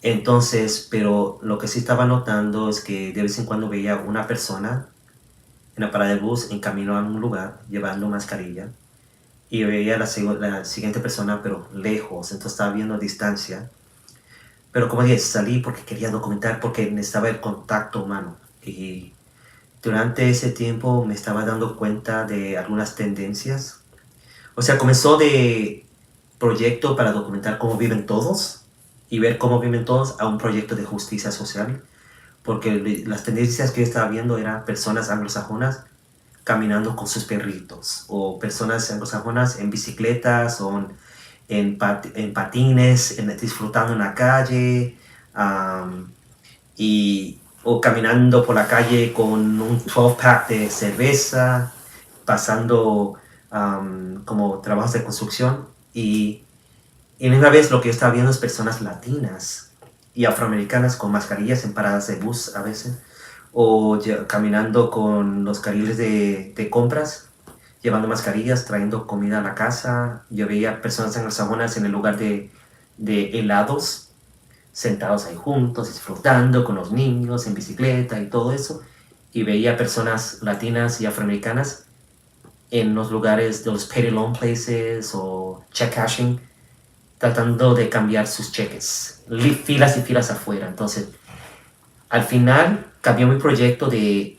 Entonces, pero lo que sí estaba notando es que de vez en cuando veía una persona en la parada de bus en camino a un lugar llevando mascarilla y veía la siguiente persona pero lejos, entonces estaba viendo a distancia. Pero como dije, salí porque quería documentar, porque necesitaba el contacto humano. Y durante ese tiempo me estaba dando cuenta de algunas tendencias. O sea, comenzó de proyecto para documentar cómo viven todos y ver cómo viven todos a un proyecto de justicia social. Porque las tendencias que yo estaba viendo eran personas anglosajonas caminando con sus perritos, o personas anglosajonas en bicicletas o en patines, disfrutando en la calle, o caminando por la calle con un 12-pack de cerveza, pasando como trabajos de construcción. Y una vez lo que yo estaba viendo es personas latinas y afroamericanas con mascarillas en paradas de bus a veces, o caminando con los carriles de compras, llevando mascarillas, trayendo comida a la casa. Yo veía personas anglosajonas en el lugar de helados, sentados ahí juntos, disfrutando con los niños en bicicleta y todo eso. Y veía personas latinas y afroamericanas en los lugares de los pay loan places o check cashing, tratando de cambiar sus cheques. Filas y filas afuera. Entonces, al final cambió mi proyecto de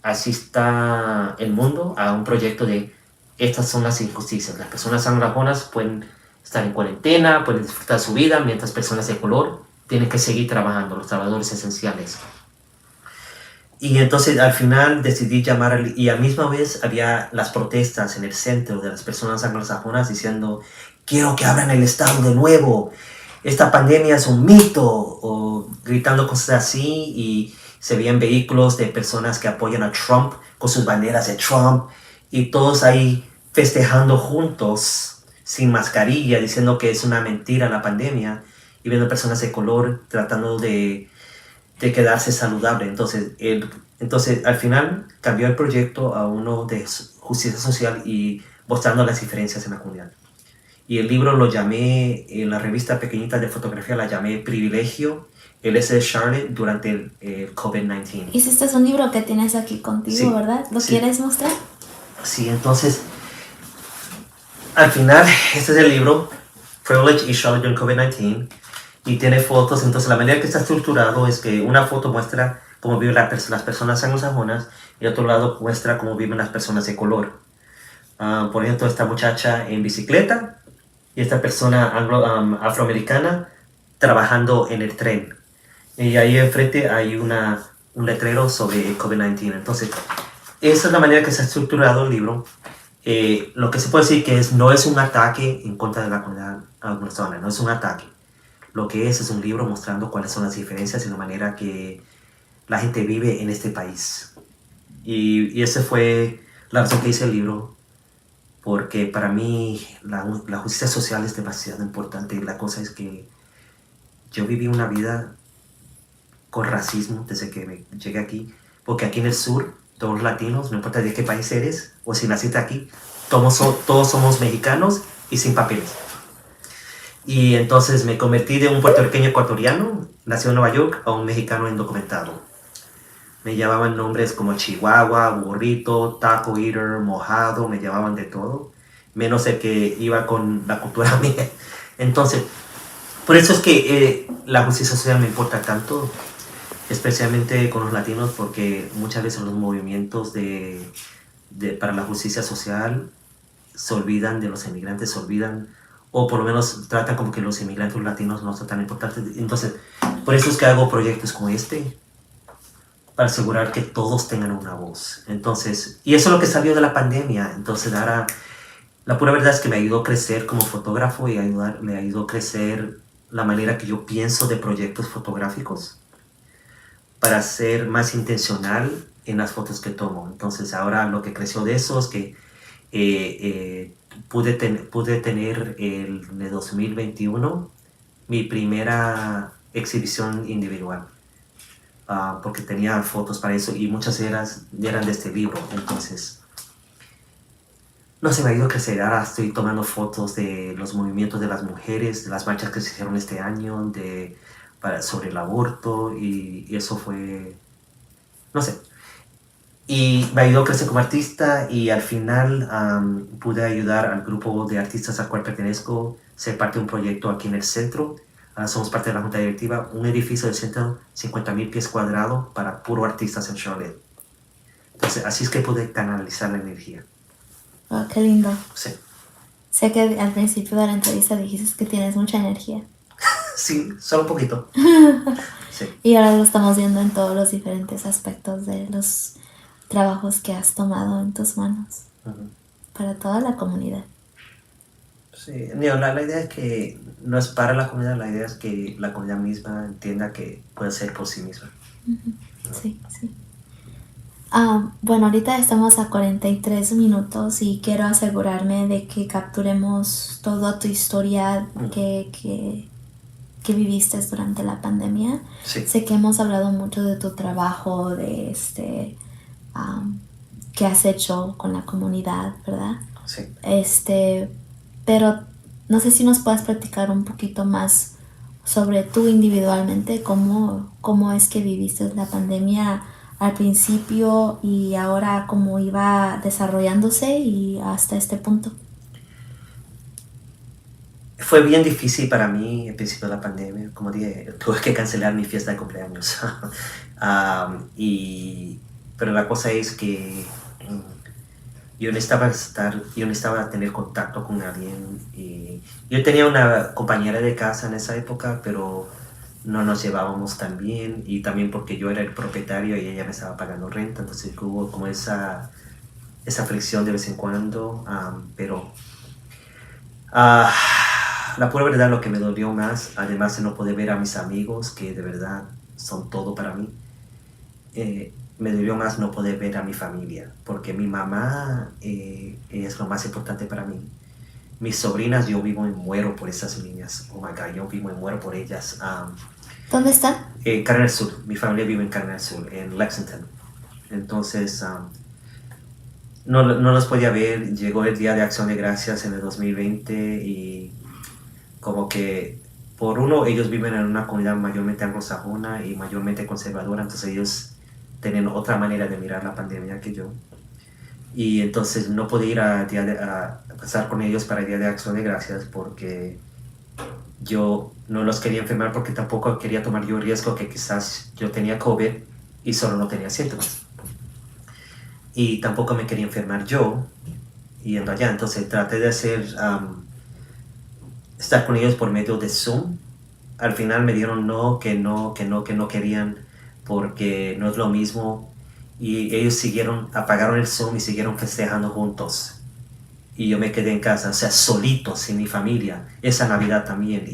así está el mundo a un proyecto de estas son las injusticias. Las personas anglosajonas pueden estar en cuarentena, pueden disfrutar su vida, mientras personas de color tienen que seguir trabajando, los trabajadores esenciales. Y entonces al final decidí llamar, y a la misma vez había las protestas en el centro de las personas anglosajonas diciendo, quiero que abran el Estado de nuevo, esta pandemia es un mito, o gritando cosas así, y se veían vehículos de personas que apoyan a Trump con sus banderas de Trump, y todos ahí festejando juntos, sin mascarilla, diciendo que es una mentira la pandemia, y viendo personas de color tratando de quedarse saludable. Entonces, al final cambió el proyecto a uno de justicia social y mostrando las diferencias en la comunidad. Y el libro lo llamé, en la revista pequeñita de fotografía la llamé Privilegio, el S de Charlotte durante el COVID-19. Y este es un libro que tienes aquí contigo, sí, ¿verdad? ¿Lo quieres mostrar? Sí, entonces, al final, este es el libro, Privilege y Charlotte during COVID-19, y tiene fotos. Entonces la manera que está estructurado es que una foto muestra cómo viven las personas anglosajonas y otro lado muestra cómo viven las personas de color. Por ejemplo, esta muchacha en bicicleta y esta persona afroamericana trabajando en el tren. Y ahí enfrente hay un letrero sobre COVID-19. Entonces, esa es la manera que se ha estructurado el libro. Lo que se puede decir que no es un ataque en contra de la comunidad anglosajona, no es un ataque. Lo que es un libro mostrando cuáles son las diferencias y la manera que la gente vive en este país. Y esa fue la razón que hice el libro, porque para mí la justicia social es demasiado importante. Y la cosa es que yo viví una vida con racismo desde que llegué aquí, porque aquí en el sur, todos los latinos, no importa de qué país eres o si naciste aquí, todos somos mexicanos y sin papeles. Y entonces me convertí de un puertorriqueño ecuatoriano, nacido en Nueva York, a un mexicano indocumentado. Me llamaban nombres como Chihuahua, Burrito, Taco Eater, Mojado, me llamaban de todo, menos el que iba con la cultura mía. Entonces, por eso es que la justicia social me importa tanto, especialmente con los latinos, porque muchas veces los movimientos para la justicia social se olvidan de los inmigrantes, se olvidan, o por lo menos tratan como que los inmigrantes latinos no son tan importantes. Entonces, por eso es que hago proyectos como este, para asegurar que todos tengan una voz. Entonces, y eso es lo que salió de la pandemia. Entonces, ahora, la pura verdad es que me ayudó a crecer como fotógrafo y me ayudó a crecer la manera que yo pienso de proyectos fotográficos para ser más intencional en las fotos que tomo. Entonces, ahora lo que creció de eso es que pude tener en el 2021 mi primera exhibición individual, porque tenía fotos para eso y muchas eran de este libro. Entonces, no sé, me ha ido a crecer. Ahora estoy tomando fotos de los movimientos de las mujeres, de las marchas que se hicieron este año, sobre el aborto, y eso fue, no sé. Y me ayudó a crecer como artista y al final pude ayudar al grupo de artistas al cual pertenezco, ser parte de un proyecto aquí en el centro. Somos parte de la junta directiva, un edificio de 150,000 pies cuadrados para puro artistas en Charlotte. Entonces, así es que pude canalizar la energía. Oh, qué lindo. Sí. Sé que al principio de la entrevista dijiste que tienes mucha energía. Sí, solo un poquito. Sí. Y ahora lo estamos viendo en todos los diferentes aspectos de los trabajos que has tomado en tus manos, para toda la comunidad. Sí, la idea es que no es para la comunidad, la idea es que la comunidad misma entienda que puede ser por sí misma. Sí, sí. Bueno, ahorita estamos a 43 minutos y quiero asegurarme de que capturemos toda tu historia que viviste durante la pandemia. Sí. Sé que hemos hablado mucho de tu trabajo, de que has hecho con la comunidad, ¿verdad? Sí. Pero no sé si nos puedes platicar un poquito más sobre tú individualmente, cómo es que viviste la pandemia al principio y ahora cómo iba desarrollándose y hasta este punto. Fue bien difícil para mí al principio de la pandemia. Como dije, tuve que cancelar mi fiesta de cumpleaños. Pero la cosa es que yo necesitaba tener contacto con alguien. Y yo tenía una compañera de casa en esa época, pero no nos llevábamos tan bien y también porque yo era el propietario y ella me estaba pagando renta, entonces hubo como esa fricción de vez en cuando, pero ah, la pura verdad lo que me dolió más, además de no poder ver a mis amigos, que de verdad son todo para mí, me dolió más no poder ver a mi familia, porque mi mamá es lo más importante para mí. Mis sobrinas, yo vivo y muero por esas niñas. Oh my God, yo vivo y muero por ellas. ¿Dónde están? Carne del Sur, mi familia vive en Carne del Sur, en Lexington. Entonces, no los podía ver. Llegó el Día de Acción de Gracias en el 2020 y como que por uno, ellos viven en una comunidad mayormente anglosajona y mayormente conservadora, entonces ellos tienen otra manera de mirar la pandemia que yo. Y entonces no pude ir a pasar con ellos para el Día de Acción de Gracias porque yo no los quería enfermar, porque tampoco quería tomar yo riesgo que quizás yo tenía COVID y solo no tenía síntomas. Y tampoco me quería enfermar yo yendo allá, entonces traté de estar con ellos por medio de Zoom. Al final me dieron que no querían porque no es lo mismo, y ellos apagaron el Zoom y siguieron festejando juntos. Y yo me quedé en casa, o sea, solito, sin mi familia, esa Navidad también.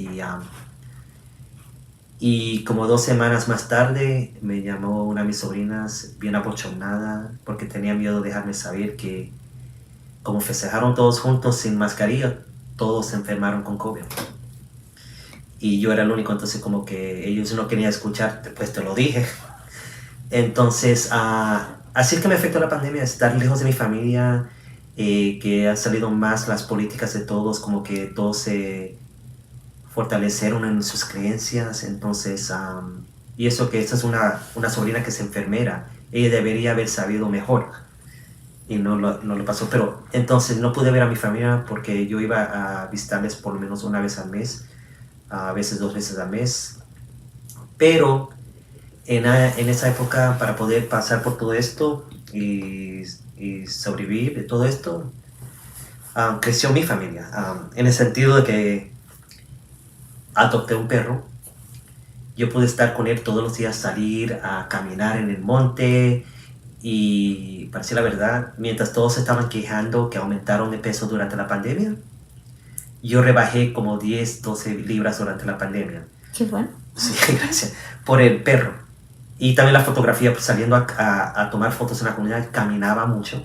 Y como 2 semanas más tarde me llamó una de mis sobrinas bien abochornada porque tenía miedo de dejarme saber que como festejaron todos juntos sin mascarilla, todos se enfermaron con COVID. Y yo era el único, entonces como que ellos no querían escuchar, pues te lo dije. Entonces, así es que me afectó la pandemia, estar lejos de mi familia, que han salido más las políticas de todos, como que todos se fortalecieron en sus creencias. Entonces, y eso que esta es una sobrina que es enfermera, ella debería haber sabido mejor y no lo pasó. Pero entonces no pude ver a mi familia porque yo iba a visitarles por lo menos una vez al mes, a veces 2 veces al mes. Pero en esa época, para poder pasar por todo esto y sobrevivir de todo esto, creció mi familia, en el sentido de que adopté un perro. Yo pude estar con él todos los días, salir a caminar en el monte, y para decir la verdad, mientras todos se estaban quejando que aumentaron de peso durante la pandemia, yo rebajé como 10, 12 libras durante la pandemia. Qué bueno. Sí, gracias. Por el perro. Y también la fotografía, pues saliendo a tomar fotos en la comunidad, caminaba mucho.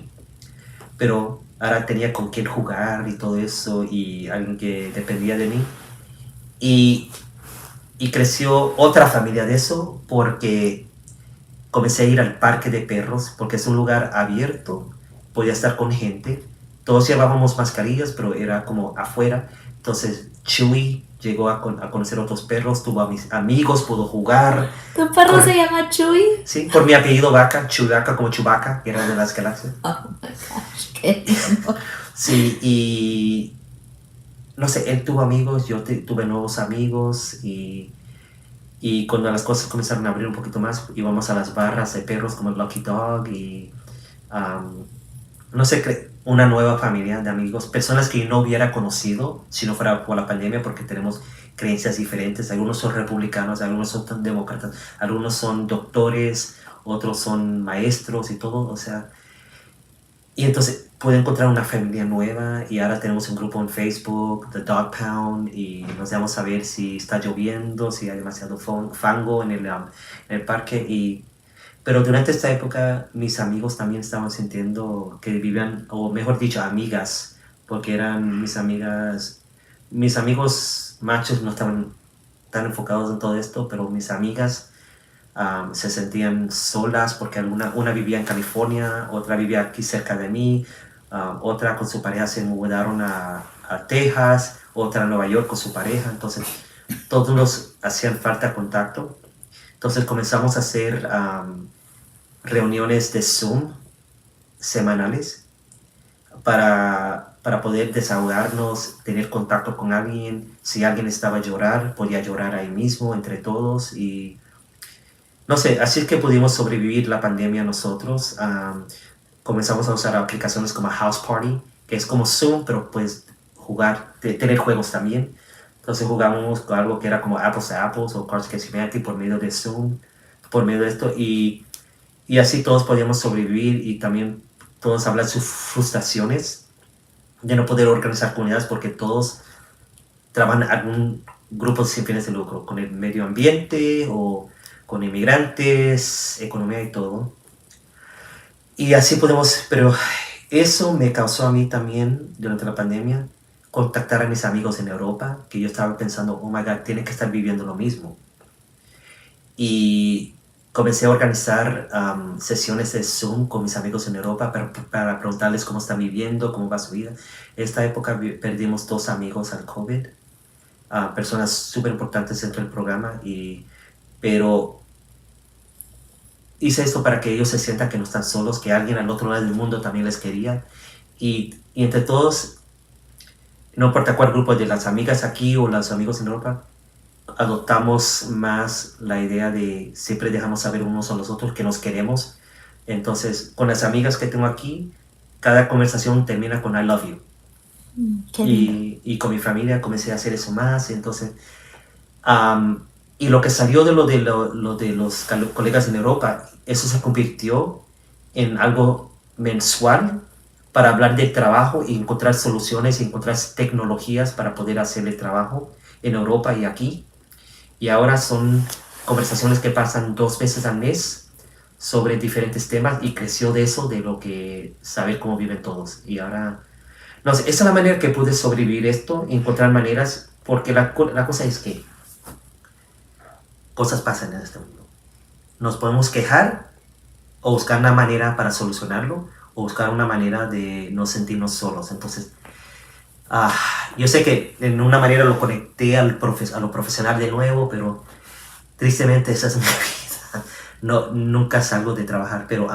Pero ahora tenía con quién jugar y todo eso, y alguien que dependía de mí. Y creció otra familia de eso, porque comencé a ir al parque de perros, porque es un lugar abierto, podía estar con gente. Todos llevábamos mascarillas, pero era como afuera. Entonces Chewy llegó a conocer otros perros, tuvo a mis amigos, pudo jugar. ¿Tu perro se llama Chewy? Sí, por mi apellido Vaca, Chewbacca, como Chewbacca, que era de las galaxias. Oh my gosh, qué lindo. Sí, y no sé, él tuvo amigos, yo tuve nuevos amigos, y cuando las cosas comenzaron a abrir un poquito más, íbamos a las barras de perros como el Lucky Dog y no sé, una nueva familia de amigos, personas que yo no hubiera conocido si no fuera por la pandemia, porque tenemos creencias diferentes. Algunos son republicanos, algunos son demócratas, algunos son doctores, otros son maestros y todo, o sea. Y entonces pude encontrar una familia nueva, y ahora tenemos un grupo en Facebook, The Dog Pound, y nos vamos a ver si está lloviendo, si hay demasiado fango en el parque. Pero durante esta época mis amigos también estaban sintiendo que vivían, o mejor dicho, amigas, porque eran mis amigas. Mis amigos machos no estaban tan enfocados en todo esto, pero mis amigas se sentían solas, porque una vivía en California, otra vivía aquí cerca de mí, otra con su pareja se mudaron a Texas, otra a Nueva York con su pareja. Entonces todos nos hacían falta contacto. Entonces comenzamos a hacer reuniones de Zoom semanales para poder desahogarnos, tener contacto con alguien. Si alguien estaba a llorar, podía llorar ahí mismo entre todos. Y no sé, así es que pudimos sobrevivir la pandemia nosotros. Comenzamos a usar aplicaciones como House Party, que es como Zoom, pero puedes jugar, tener juegos también. Entonces jugamos con algo que era como Apples to Apples o Cards Against Humanity por medio de Zoom, por medio de esto. Y así todos podíamos sobrevivir y también todos hablar sus frustraciones de no poder organizar comunidades porque todos trabajan en algún grupo sin fines de lucro, con el medio ambiente o con inmigrantes, economía y todo. Y así podemos, pero eso me causó a mí también durante la pandemia contactar a mis amigos en Europa, que yo estaba pensando, oh my God, tienen que estar viviendo lo mismo. Y comencé a organizar sesiones de Zoom con mis amigos en Europa para preguntarles cómo están viviendo, cómo va su vida. Esta época perdimos 2 amigos al COVID, personas súper importantes dentro del programa, pero hice esto para que ellos se sientan que no están solos, que alguien al otro lado del mundo también les quería. Y entre todos, no importa cuál grupo de las amigas aquí o los amigos en Europa, adoptamos más la idea de siempre dejamos saber unos a los otros que nos queremos. Entonces, con las amigas que tengo aquí, cada conversación termina con I love you. Qué lindo. Y con mi familia comencé a hacer eso más. Entonces, y lo que salió de lo de los colegas en Europa, eso se convirtió en algo mensual para hablar de trabajo y encontrar soluciones y encontrar tecnologías para poder hacer el trabajo en Europa y aquí. Y ahora son conversaciones que pasan 2 veces al mes sobre diferentes temas y creció de eso, de lo que saber cómo viven todos. Y ahora, no sé, esa es la manera que pude sobrevivir esto, encontrar maneras, porque la cosa es que cosas pasan en este mundo. Nos podemos quejar o buscar una manera para solucionarlo o buscar una manera de no sentirnos solos. Entonces, yo sé que en una manera lo conecté a lo profesional de nuevo, pero tristemente esa es mi vida. No, nunca salgo de trabajar, pero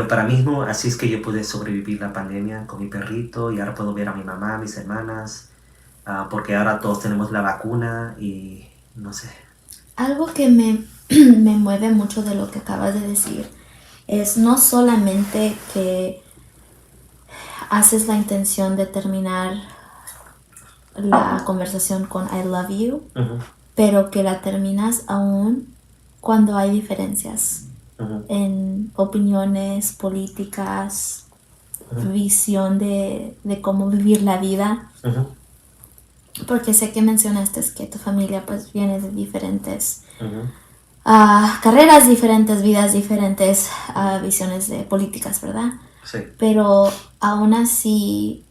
para mí mismo así es que yo pude sobrevivir la pandemia con mi perrito y ahora puedo ver a mi mamá, a mis hermanas, porque ahora todos tenemos la vacuna y no sé. Algo que me mueve mucho de lo que acabas de decir es no solamente que haces la intención de terminar la conversación con I love you, pero que la terminas aún cuando hay diferencias en opiniones políticas, visión de cómo vivir la vida. Porque sé que mencionaste que tu familia pues viene de diferentes carreras diferentes, vidas diferentes, visiones de políticas, ¿verdad? Sí. Pero aún así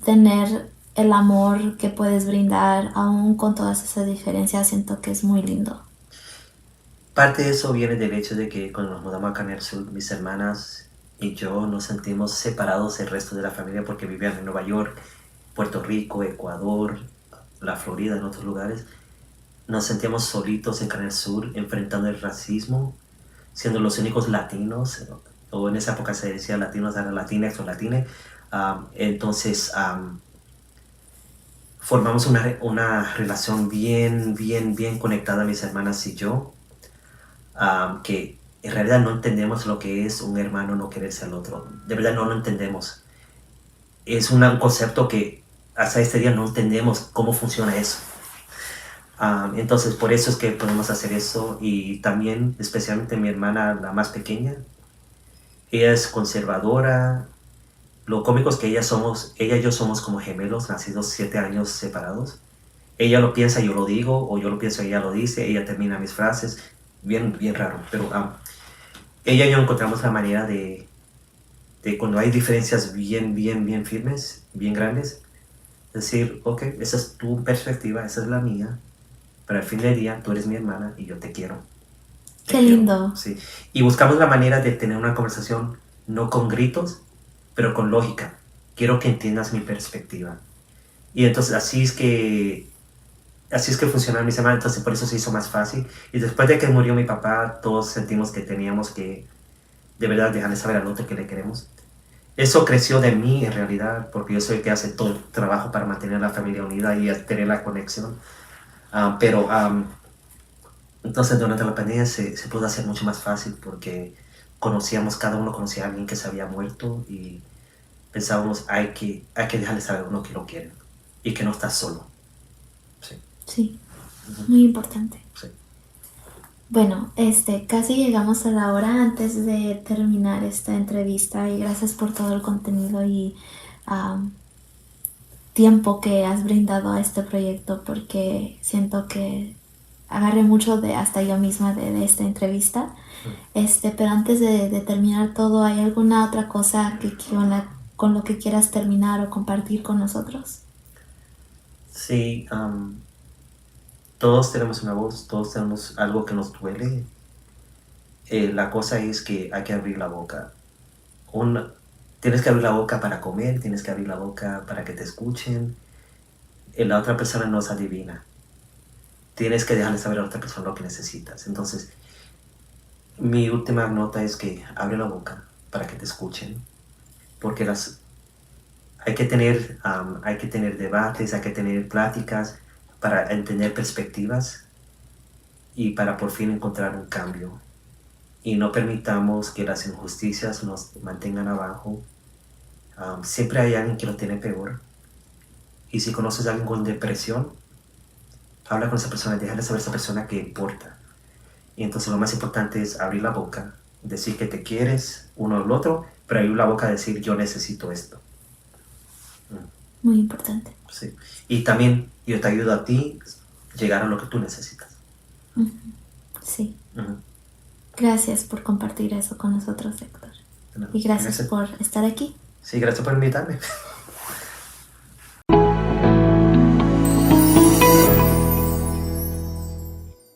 tener el amor que puedes brindar aún con todas esas diferencias siento que es muy lindo. Parte de eso viene del hecho de que cuando nos mudamos a Canal Sur, mis hermanas y yo nos sentimos separados del resto de la familia porque vivían en Nueva York, Puerto Rico, Ecuador, la Florida, en otros lugares. Nos sentíamos solitos en Canal Sur enfrentando el racismo, siendo los únicos latinos, o en esa época se decía latinos, ahora latinex o latine. Entonces formamos una relación bien conectada, mis hermanas y yo, que en realidad no entendemos lo que es un hermano no quererse al otro. De verdad no lo entendemos. Es un concepto que hasta este día no entendemos cómo funciona eso. Entonces por eso es que podemos hacer eso. Y también, especialmente mi hermana, la más pequeña, ella es conservadora. Lo cómico es que ella y yo somos como gemelos, nacidos 7 años separados. Ella lo piensa, yo lo digo, o yo lo pienso, ella lo dice, ella termina mis frases, bien raro. Pero ella y yo encontramos la manera de cuando hay diferencias bien firmes, bien grandes, decir, ok, esa es tu perspectiva, esa es la mía, pero al fin del día tú eres mi hermana y yo te quiero. Qué lindo. Sí. Y buscamos la manera de tener una conversación no con gritos, pero con lógica. Quiero que entiendas mi perspectiva. Y entonces así es que funcionaron mis hermanas, entonces por eso se hizo más fácil. Y después de que murió mi papá, todos sentimos que teníamos que de verdad dejarle saber al otro que le queremos. Eso creció de mí en realidad, porque yo soy el que hace todo el trabajo para mantener la familia unida y tener la conexión. Pero entonces durante la pandemia se pudo hacer mucho más fácil porque cada uno conocía a alguien que se había muerto y pensábamos hay que dejarle saber a uno que lo quiere y que no está solo. Sí, Ujú. muy importante. Sí. Bueno, casi llegamos a la hora antes de terminar esta entrevista y gracias por todo el contenido y am, tiempo que has brindado a este proyecto porque siento que agarré mucho de hasta yo misma de esta entrevista. Mm. Pero antes de terminar todo, ¿hay alguna otra cosa con lo que quieras terminar o compartir con nosotros? Sí, todos tenemos una voz, todos tenemos algo que nos duele. La cosa es que hay que abrir la boca. Tienes que abrir la boca para comer, tienes que abrir la boca para que te escuchen. La otra persona no es adivina. Tienes que dejarle saber a la otra persona lo que necesitas. Entonces, mi última nota es que abre la boca para que te escuchen, porque hay que tener debates, hay que tener pláticas para entender perspectivas y para por fin encontrar un cambio. Y no permitamos que las injusticias nos mantengan abajo. Siempre hay alguien que lo tiene peor. Y si conoces a alguien con depresión, habla con esa persona, déjale saber a esa persona que importa. Y entonces lo más importante es abrir la boca, decir que te quieres uno al otro, pero abrir la boca a decir yo necesito esto. Muy importante. Sí. Y también yo te ayudo a ti llegar a lo que tú necesitas. Ujú. Sí. Ujú. Gracias por compartir eso con nosotros, Héctor. No, Y gracias gracias. por estar aquí. Sí, gracias por invitarme.